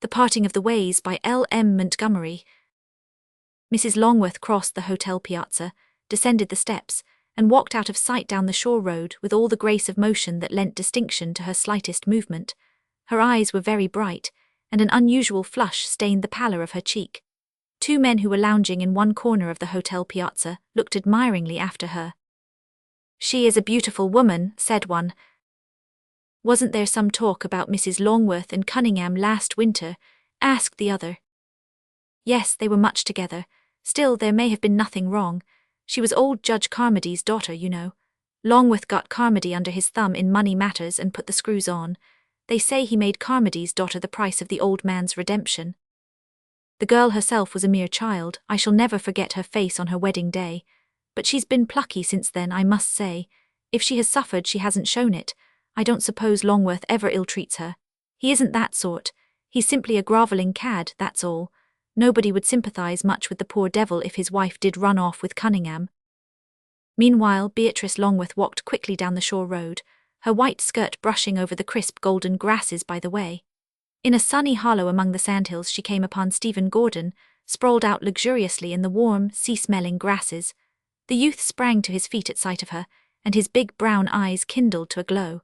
The Parting of the Ways by L M Montgomery. Mrs. Longworth crossed the hotel piazza, descended the steps, and walked out of sight down the shore road with all the grace of motion that lent distinction to her slightest movement. Her eyes were very bright, and an unusual flush stained the pallor of her cheek. Two men who were lounging in one corner of the hotel piazza looked admiringly after her. "She is a beautiful woman," said one. "Wasn't there some talk about Mrs. Longworth and Cunningham last winter?" asked the other. "Yes, they were much together. Still, there may have been nothing wrong. She was old Judge Carmody's daughter, you know. Longworth got Carmody under his thumb in money matters and put the screws on. They say he made Carmody's daughter the price of the old man's redemption. The girl herself was a mere child. I shall never forget her face on her wedding day. But she's been plucky since then, I must say. If she has suffered, she hasn't shown it. I don't suppose Longworth ever ill-treats her. He isn't that sort. He's simply a grovelling cad, that's all. Nobody would sympathize much with the poor devil if his wife did run off with Cunningham." Meanwhile, Beatrice Longworth walked quickly down the shore road, her white skirt brushing over the crisp golden grasses by the way. In a sunny hollow among the sandhills she came upon Stephen Gordon, sprawled out luxuriously in the warm, sea-smelling grasses. The youth sprang to his feet at sight of her, and his big brown eyes kindled to a glow.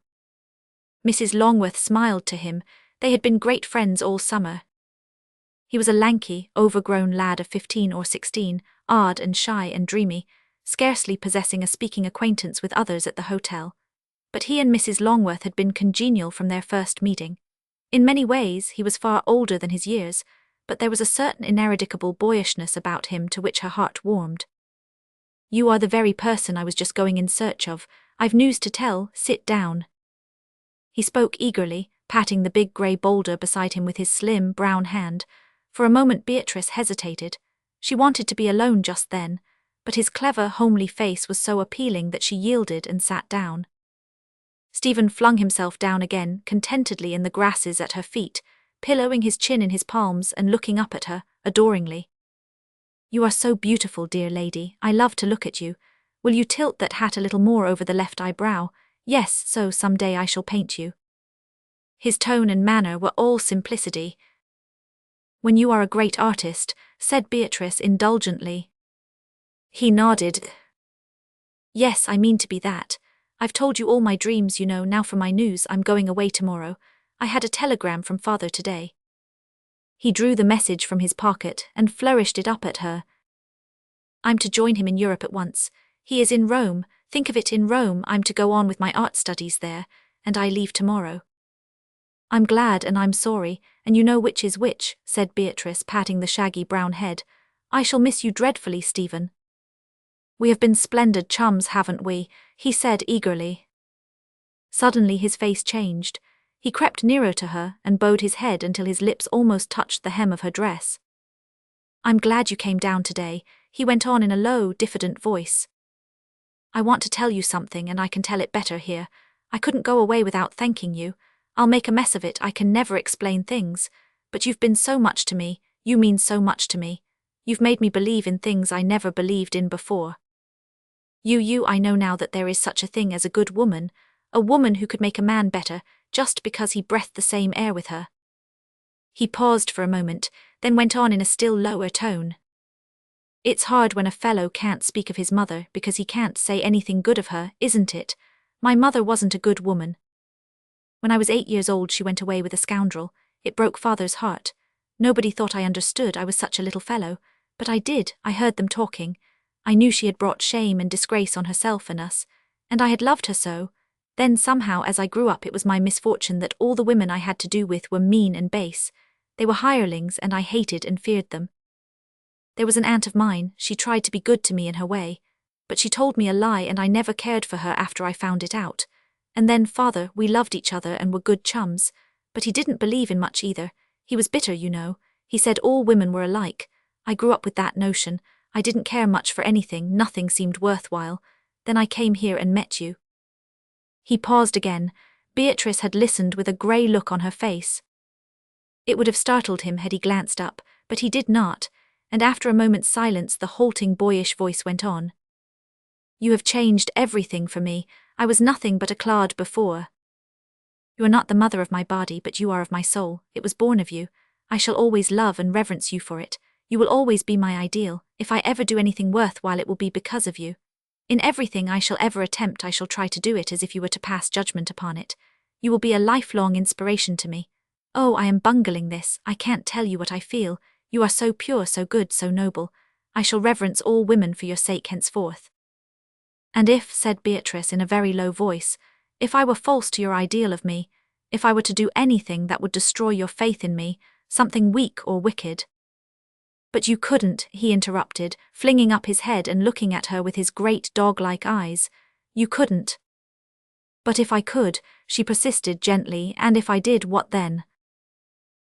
Mrs. Longworth smiled to him. They had been great friends all summer. He was a lanky, overgrown lad of 15 or 16, odd and shy and dreamy, scarcely possessing a speaking acquaintance with others at the hotel. But he and Mrs. Longworth had been congenial from their first meeting. In many ways, he was far older than his years, but there was a certain ineradicable boyishness about him to which her heart warmed. "You are the very person I was just going in search of. I've news to tell. Sit down." He spoke eagerly, patting the big grey boulder beside him with his slim, brown hand. For a moment Beatrice hesitated. She wanted to be alone just then, but his clever, homely face was so appealing that she yielded and sat down. Stephen flung himself down again, contentedly in the grasses at her feet, pillowing his chin in his palms and looking up at her, adoringly. "You are so beautiful, dear lady. I love to look at you. Will you tilt that hat a little more over the left eyebrow? Yes, so some day I shall paint you." His tone and manner were all simplicity. "When you are a great artist," said Beatrice indulgently. He nodded. "Yes, I mean to be that. I've told you all my dreams, you know. Now for my news. I'm going away tomorrow. I had a telegram from father today." He drew the message from his pocket and flourished it up at her. "I'm to join him in Europe at once. He is in Rome. Think of it, in Rome. I'm to go on with my art studies there, and I leave tomorrow." "I'm glad and I'm sorry, and you know which is which," said Beatrice, patting the shaggy brown head. "I shall miss you dreadfully, Stephen." "We have been splendid chums, haven't we?" he said eagerly. Suddenly his face changed. He crept nearer to her and bowed his head until his lips almost touched the hem of her dress. "I'm glad you came down today," he went on in a low, diffident voice. "I want to tell you something, and I can tell it better here. I couldn't go away without thanking you. I'll make a mess of it. I can never explain things. But you've been so much to me. You mean so much to me. You've made me believe in things I never believed in before. I know now that there is such a thing as a good woman, a woman who could make a man better just because he breathed the same air with her." He paused for a moment, then went on in a still lower tone. "It's hard when a fellow can't speak of his mother because he can't say anything good of her, isn't it? My mother wasn't a good woman. When I was 8 years old she went away with a scoundrel. It broke father's heart. Nobody thought I understood, I was such a little fellow. But I did, I heard them talking. I knew she had brought shame and disgrace on herself and us, and I had loved her so. Then somehow as I grew up it was my misfortune that all the women I had to do with were mean and base. They were hirelings and I hated and feared them. There was an aunt of mine, she tried to be good to me in her way, but she told me a lie and I never cared for her after I found it out. And then father, we loved each other and were good chums, but he didn't believe in much either. He was bitter, you know. He said all women were alike. I grew up with that notion. I didn't care much for anything, nothing seemed worthwhile. Then I came here and met you." He paused again. Beatrice had listened with a grey look on her face. It would have startled him had he glanced up, but he did not, and after a moment's silence the halting boyish voice went on. "You have changed everything for me. I was nothing but a clod before. You are not the mother of my body, but you are of my soul. It was born of you. I shall always love and reverence you for it. You will always be my ideal. If I ever do anything worthwhile, it will be because of you. In everything I shall ever attempt, I shall try to do it as if you were to pass judgment upon it. You will be a lifelong inspiration to me. Oh, I am bungling this. I can't tell you what I feel. You are so pure, so good, so noble. I shall reverence all women for your sake henceforth. And if, said Beatrice in a very low voice, if I were false to your ideal of me, if I were to do anything that would destroy your faith in me, something weak or wicked. But you couldn't, he interrupted, flinging up his head and looking at her with his great dog-like eyes. You couldn't. But if I could, she persisted gently, and if I did, what then?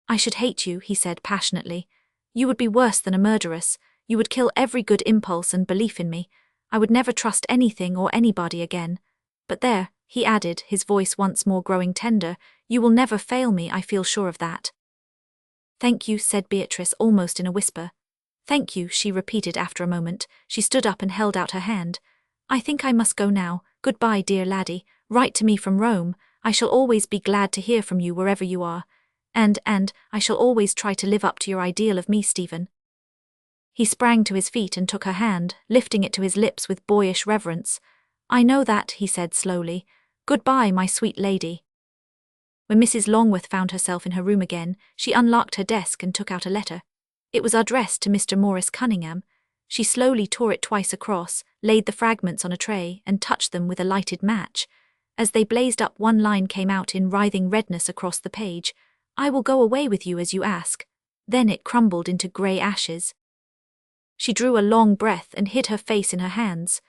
I should hate you, he said passionately. You would be worse than a murderess. You would kill every good impulse and belief in me. I would never trust anything or anybody again. But there, he added, his voice once more growing tender, you will never fail me, I feel sure of that. Thank you, said Beatrice almost in a whisper. Thank you, she repeated after a moment. She stood up and held out her hand. I think I must go now. Goodbye, dear laddie. Write to me from Rome. I shall always be glad to hear from you wherever you are. And I shall always try to live up to your ideal of me, Stephen. He sprang to his feet and took her hand, lifting it to his lips with boyish reverence. I know that, he said slowly. Goodbye, my sweet lady. When Mrs. Longworth found herself in her room again, she unlocked her desk and took out a letter. It was addressed to Mr. Maurice Cunningham. She slowly tore it twice across, laid the fragments on a tray, and touched them with a lighted match. As they blazed up, one line came out in writhing redness across the page. I will go away with you as you ask. Then it crumbled into grey ashes. She drew a long breath and hid her face in her hands.